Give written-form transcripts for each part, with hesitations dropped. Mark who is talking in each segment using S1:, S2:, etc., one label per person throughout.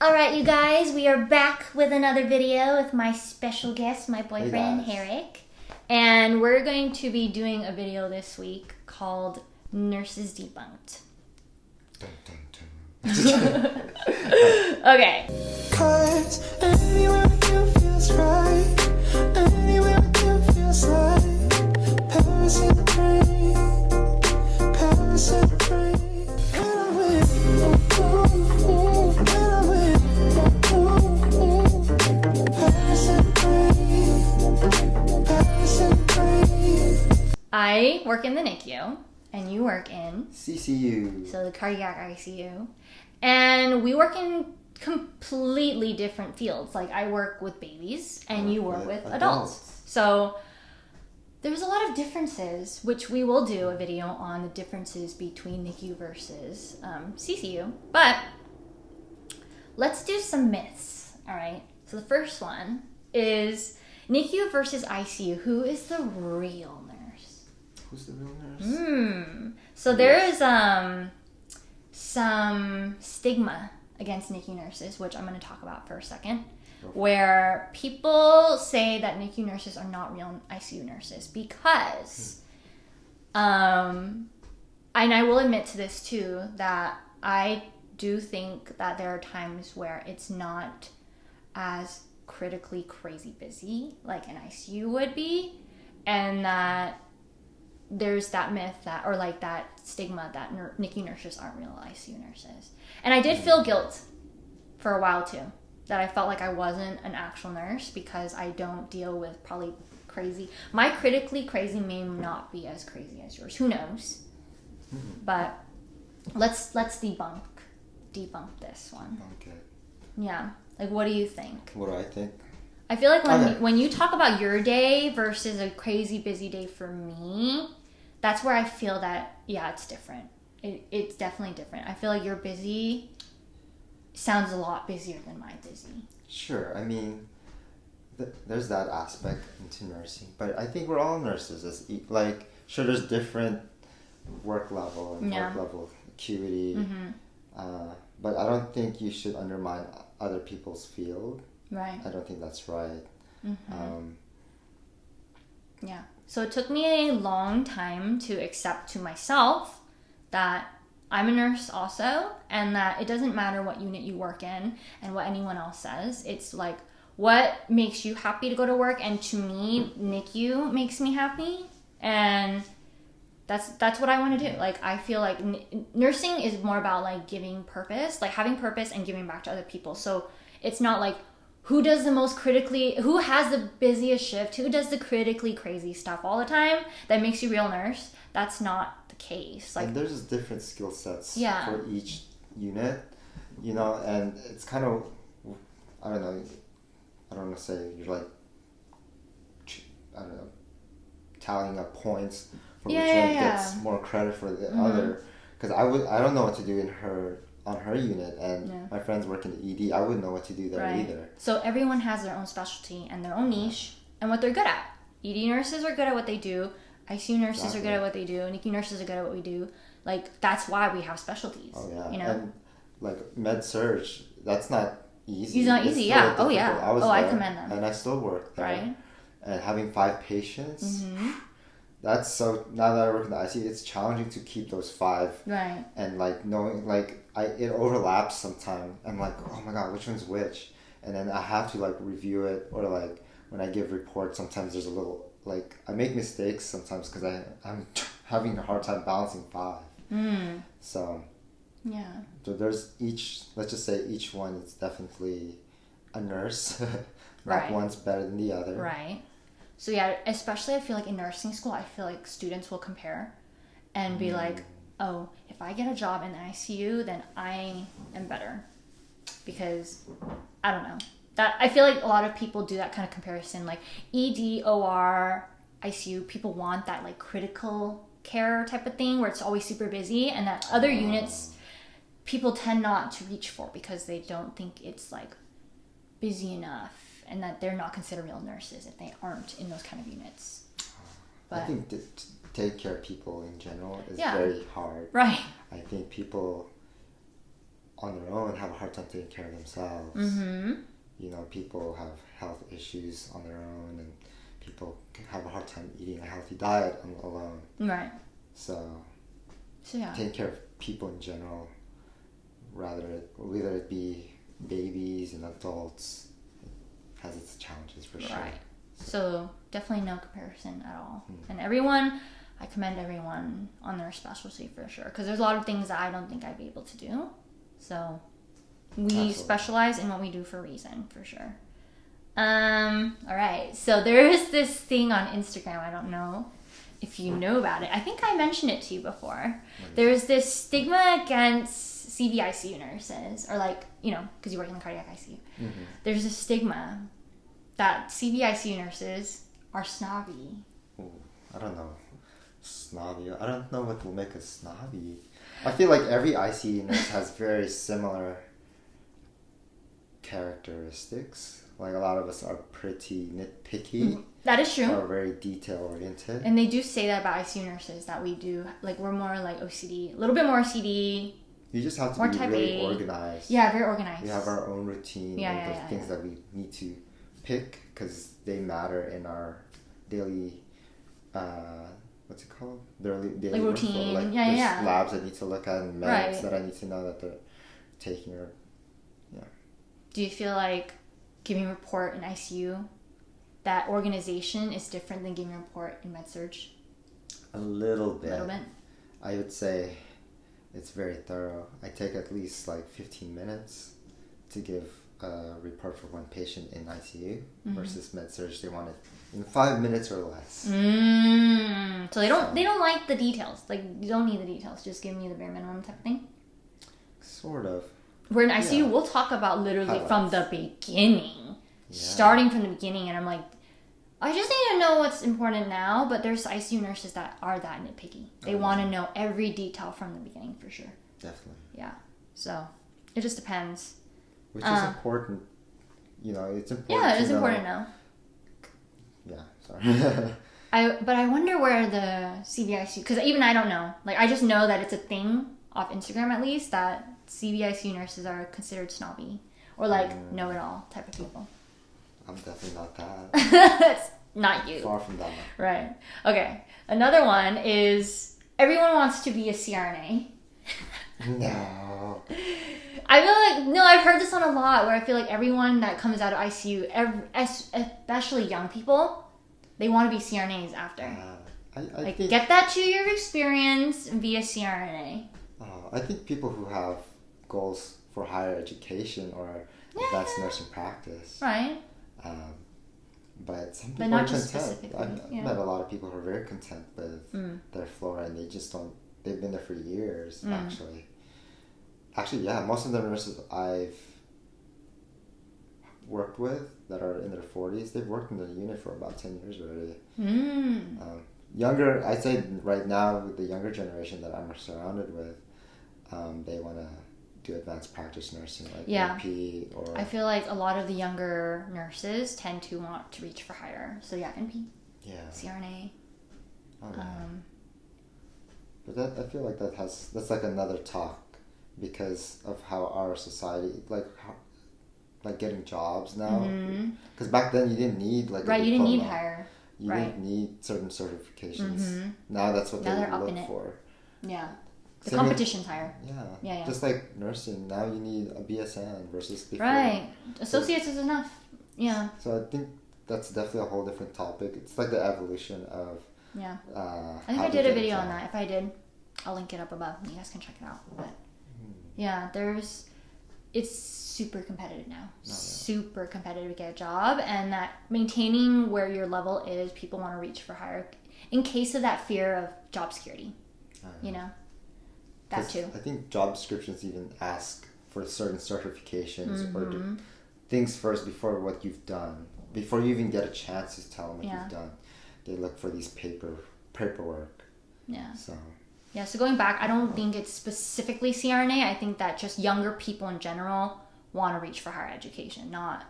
S1: Alright, you guys, we are back with another video with my special guest, my boyfriend, Herrick. And we're going to be doing a video this week called Nurses Debunked.
S2: Dun, dun, dun.
S1: Okay.
S3: 'Cause anywhere with you feels right. Anywhere with you feels like Paris in the rain. Paris in the rain. When I'm with you, when I'm with you, Paris in the rain. Paris in the rain.
S1: I work in the NICU, and you work in
S2: CCU.
S1: so the cardiac ICU. And we work in completely different fields. Like, I work with babies, and you work with adults. So there's a lot of differences, which we will do a video on the differences between NICU versus CCU. But let's do some myths, all right? So the first one is NICU versus ICU. Who is the real nurse?
S2: Who's the real nurse?
S1: So there is some stigma against NICU nurses, which I'm going to talk about for a second, where people say that NICU nurses are not real ICU nurses because, and I will admit to this too, that I do think that there are times where it's not as critically crazy busy like an ICU would be, and that there's that myth that, or like that stigma that NICU nurses aren't real ICU nurses. And I did feel guilt for a while too, that I felt like I wasn't an actual nurse because I don't deal with probably crazy. My critically crazy may not be as crazy as yours. Who knows? But let's debunk this one.
S2: Okay.
S1: Yeah. Like, what do you think?
S2: What do I think?
S1: I feel like when you talk about your day versus a crazy busy day for me, that's where I feel that, yeah, it's different. It's definitely different. I feel like your busy sounds a lot busier than my busy.
S2: Sure. I mean, there's that aspect into nursing, but I think we're all nurses. Sure, there's different work level and work level acuity, but I don't think you should undermine other people's field.
S1: Right.
S2: I don't think that's right.
S1: Yeah. So it took me a long time to accept to myself that I'm a nurse also, and that it doesn't matter what unit you work in and what anyone else says. It's like, what makes you happy to go to work? And to me, NICU makes me happy, and that's what I want to do. Like, I feel like nursing is more about like giving purpose, like having purpose and giving back to other people. So it's not like who has the busiest shift, who does the critically crazy stuff all the time that makes you a real nurse. That's not the case. Like,
S2: and there's different skill sets
S1: for
S2: each unit, and it's kind of, I don't want to say you're like, I don't know, tallying up points for which one gets more credit for the other. Because I don't know what to do on her unit, and my friends work in the ED. I wouldn't know what to do there either.
S1: So everyone has their own specialty and their own niche and what they're good at. ED nurses are good at what they do. ICU nurses are good at what they do. NICU nurses are good at what we do. Like, that's why we have specialties.
S2: Oh yeah. And like med surge, that's not easy.
S1: It's not easy. Yeah. Oh yeah. I commend them.
S2: And I still work there.
S1: Right.
S2: And having 5 patients. That's so. Now that I work in the ICU, it's challenging to keep those 5.
S1: Right.
S2: And like knowing, like it overlaps sometimes. I'm like, oh my god, which one's which? And then I have to like review it, or like when I give reports, sometimes there's a little like I make mistakes sometimes because I'm having a hard time balancing 5. So
S1: yeah.
S2: So there's let's just say each one is definitely a nurse. Not one's better than the other.
S1: Right. So yeah, especially I feel like in nursing school, I feel like students will compare and be like, oh, if I get a job in the ICU, then I am better. Because, I don't know. That I feel like a lot of people do that kind of comparison. Like ED, OR, ICU, people want that like critical care type of thing where it's always super busy, and that other units, people tend not to reach for because they don't think it's like busy enough, and that they're not considered real nurses if they aren't in those kind of units. But
S2: I think to take care of people in general is very hard.
S1: Right.
S2: I think people on their own have a hard time taking care of themselves.
S1: Mm-hmm.
S2: You know, people have health issues on their own, and people have a hard time eating a healthy diet alone.
S1: Right.
S2: So
S1: yeah.
S2: taking care of people in general, whether it be babies and adults, has its challenges for sure.
S1: Right. So definitely no comparison at all.
S2: Mm.
S1: And I commend everyone on their specialty for sure. Because there's a lot of things that I don't think I'd be able to do. So we
S2: Absolutely.
S1: specialize in what we do for a reason, for sure. All right. So there is this thing on Instagram. I don't know if you know about it. I think I mentioned it to you before. There's this stigma against CVIC nurses, or like, you know, because you work in the cardiac ICU.
S2: Mm-hmm.
S1: There's a stigma that CVIC nurses are snobby.
S2: Ooh, I don't know. Snobby. I don't know what will make us snobby. I feel like every ICU nurse has very similar characteristics. Like a lot of us are pretty nitpicky.
S1: That is true.
S2: Or very detail oriented.
S1: And they do say that about ICU nurses, that we do, like, we're more like OCD, a little bit more OCD.
S2: You just have to
S1: more
S2: be
S1: type
S2: really
S1: A.
S2: organized.
S1: Yeah, very organized.
S2: We have our own routine and the things that we need to pick because they matter in our daily, what's it called? Daily
S1: like routine.
S2: Like there's labs I need to look at and meds that I need to know that they're taking. Or
S1: do you feel like giving a report in ICU, that organization is different than giving a report in med-surg?
S2: A little bit.
S1: A little bit?
S2: I would say it's very thorough. I take at least like 15 minutes to give a report for one patient in ICU versus med-surg. They want it in 5 minutes or less.
S1: So they don't like the details. Like, you don't need the details. Just give me the bare minimum type thing.
S2: Sort of.
S1: We're in ICU. We'll talk about literally from the beginning, starting from the beginning. And I'm like, I just need to know what's important now. But there's ICU nurses that are that nitpicky. They want to know every detail from the beginning for sure.
S2: Definitely.
S1: Yeah. So it just depends.
S2: Which is important. You know, it's important.
S1: Yeah, it is important to know.
S2: Yeah, sorry.
S1: But I wonder where the CVIC, because even I don't know. Like, I just know that it's a thing off Instagram at least, that CVIC nurses are considered snobby or like know-it-all type of people.
S2: I'm definitely not that.
S1: That's not you.
S2: Far from that.
S1: Right. Okay. Another one is everyone wants to be a CRNA.
S2: No.
S1: I feel like, no, I've heard this one a lot where I feel like everyone that comes out of ICU, especially young people, they want to be CRNAs after. I think, get that 2-year experience and be a CRNA.
S2: I think people who have goals for higher education or advanced nursing practice.
S1: Right.
S2: But some people
S1: not
S2: are
S1: just
S2: content. I've met a lot of people who are very content with their floor and they just don't, they've been there for years actually. Actually, yeah, most of the nurses I've worked with that are in their 40s, they've worked in the unit for about 10 years already. Younger, I'd say right now with the younger generation that I'm surrounded with, they want to do advanced practice nursing, like NP or... I
S1: feel like a lot of the younger nurses tend to want to reach for higher. So yeah, NP, CRNA.
S2: Oh, yeah. But that, I feel like that's like another talk because of how our society, like getting jobs now. Because back then you didn't need like a
S1: you didn't need higher.
S2: You didn't need certain certifications. Now that's what they look for.
S1: Yeah. The competition's higher.
S2: Yeah. Just like nursing, now you need a BSN versus before.
S1: Right. Associates is enough. Yeah.
S2: So I think that's definitely a whole different topic. It's like the evolution of...
S1: Yeah. I think I did a video on that. If I did, I'll link it up above. You guys can check it out. But yeah, it's super competitive now. Super competitive to get a job, and that maintaining where your level is, people want to reach for higher in case of that fear of job security. You know, that too.
S2: I think job descriptions even ask for certain certifications or do things first before what you've done. Before you even get a chance to tell them what you've done, they look for these paperwork. Yeah. So
S1: going back, I don't think it's specifically CRNA. I think that just younger people in general want to reach for higher education, not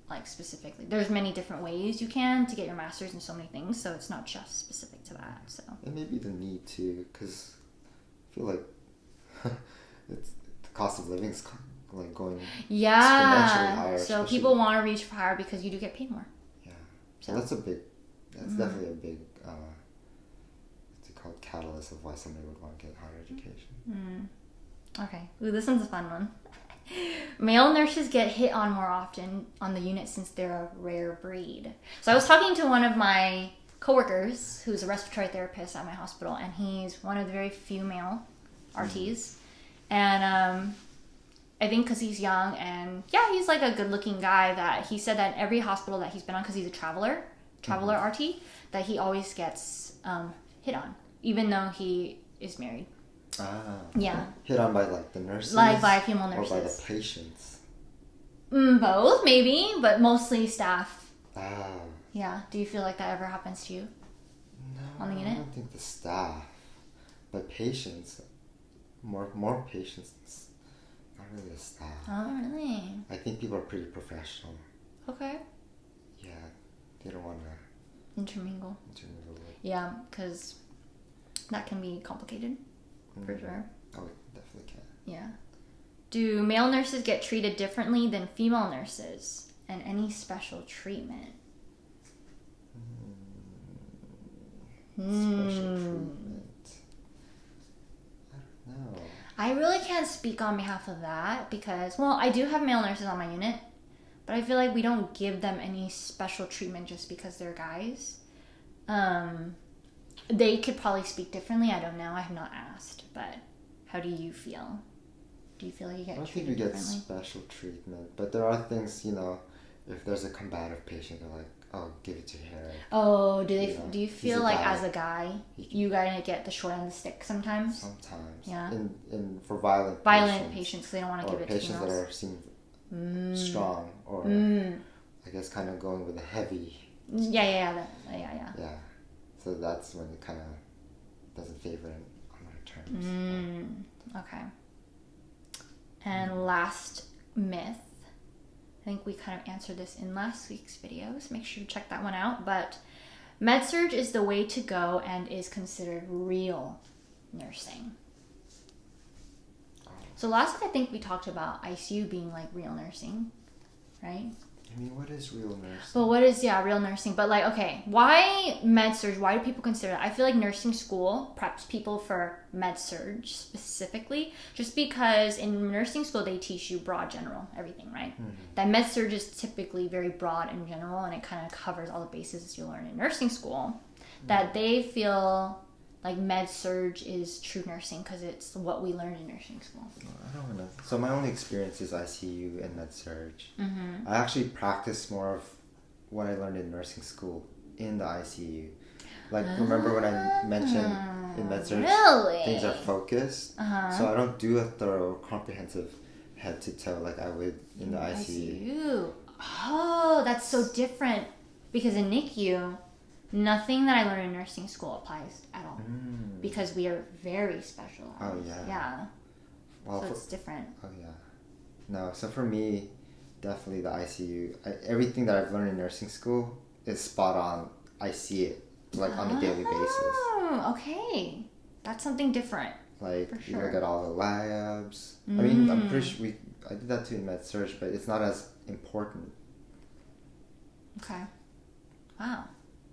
S1: like specifically. There's many different ways you can to get your master's in so many things, so it's not just specific to that. So
S2: and maybe the need to, because I feel like it's cost of living is like going exponentially
S1: Yeah.
S2: higher.
S1: So
S2: especially-
S1: people want to reach for higher because you do get paid more.
S2: Yeah. So that's definitely a big, what's it called, catalyst of why somebody would want to get higher education.
S1: Okay. Ooh, this one's a fun one. Male nurses get hit on more often on the unit since they're a rare breed. So I was talking to one of my coworkers who's a respiratory therapist at my hospital, and he's one of the very few male RTs. And I think because he's young and he's like a good looking guy, that he said that every hospital that he's been on, because he's a traveler RT, that he always gets hit on, even though he is married.
S2: Ah.
S1: Yeah.
S2: Hit on by like the nurses?
S1: Like by female nurses.
S2: Or by the patients?
S1: Both, maybe, but mostly staff.
S2: Ah.
S1: Yeah. Do you feel like that ever happens to you?
S2: No,
S1: On the
S2: I
S1: unit?
S2: don't think the staff. But patients, more patients, not really the staff.
S1: Oh, really?
S2: I think people are pretty professional.
S1: Okay.
S2: Yeah, they don't want to
S1: Intermingle.
S2: intermingle with.
S1: Yeah, because that can be complicated, for sure.
S2: Oh, it definitely can.
S1: Yeah. Do male nurses get treated differently than female nurses? And any special treatment?
S2: Special treatment. I don't know.
S1: I really can't speak on behalf of that because, well, I do have male nurses on my unit, but I feel like we don't give them any special treatment just because they're guys. They could probably speak differently. I don't know. I have not asked, but how do you feel? Do you feel like you get
S2: I don't think
S1: treated
S2: we get
S1: differently?
S2: special treatment, but there are things, if there's a combative patient, they're like, oh, give it to Herrick.
S1: Oh, do
S2: Yeah,
S1: do you
S2: he's
S1: feel
S2: a
S1: like
S2: guy.
S1: as a guy, you gotta get the short end of the stick sometimes?
S2: Sometimes.
S1: Yeah.
S2: For violent
S1: Patients, 'cause they don't want to
S2: or
S1: give it to
S2: patients that
S1: females.
S2: are seem strong, or I guess kind of going with a heavy.
S1: Yeah.
S2: Yeah. So that's when it kind of doesn't favor it on our terms.
S1: Okay. And last myth. I think we kind of answered this in last week's video, so make sure to check that one out. But med-surg is the way to go and is considered real nursing. So last week I think we talked about ICU being like real nursing, right?
S2: I mean, what is real nursing?
S1: But what is, real nursing? But like, okay, why med-surg? Why do people consider that? I feel like nursing school preps people for med-surg specifically, just because in nursing school they teach you broad general, everything, right? That med-surg is typically very broad in general, and it kind of covers all the bases you learn in nursing school. That they feel like med-surg is true nursing because it's what we learned in nursing school.
S2: I don't know. So my only experience is ICU and med-surg. I actually practice more of what I learned in nursing school in the ICU. Like, remember when I mentioned in med-surg,
S1: Really?
S2: things are focused? So I don't do a thorough, comprehensive head to toe like I would in the ICU.
S1: Oh, that's so different. Because in NICU, nothing that I learned in nursing school applies at all. Because we are very specialized.
S2: Oh, yeah.
S1: Yeah.
S2: Well,
S1: So it's different.
S2: Oh, yeah. No, so for me, definitely the ICU. Everything that I've learned in nursing school is spot on. I see it, like, on a daily basis.
S1: Oh, okay. That's something different.
S2: Like,
S1: For
S2: you
S1: sure.
S2: look at all the labs. I mean, I'm pretty sure I did that too in med-surg, but it's not as important.
S1: Okay. Wow.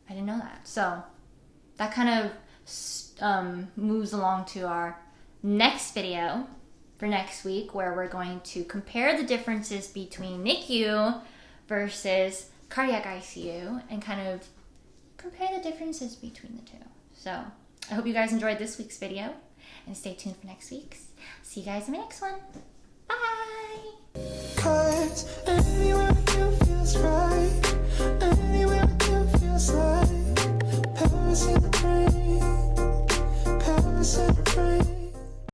S1: I didn't know that. So that kind of moves along to our next video for next week, where we're going to compare the differences between NICU versus cardiac ICU and kind of compare the differences between the two. So I hope you guys enjoyed this week's video, and stay tuned for next week's. See you guys in the next one. Bye!
S3: 'Cause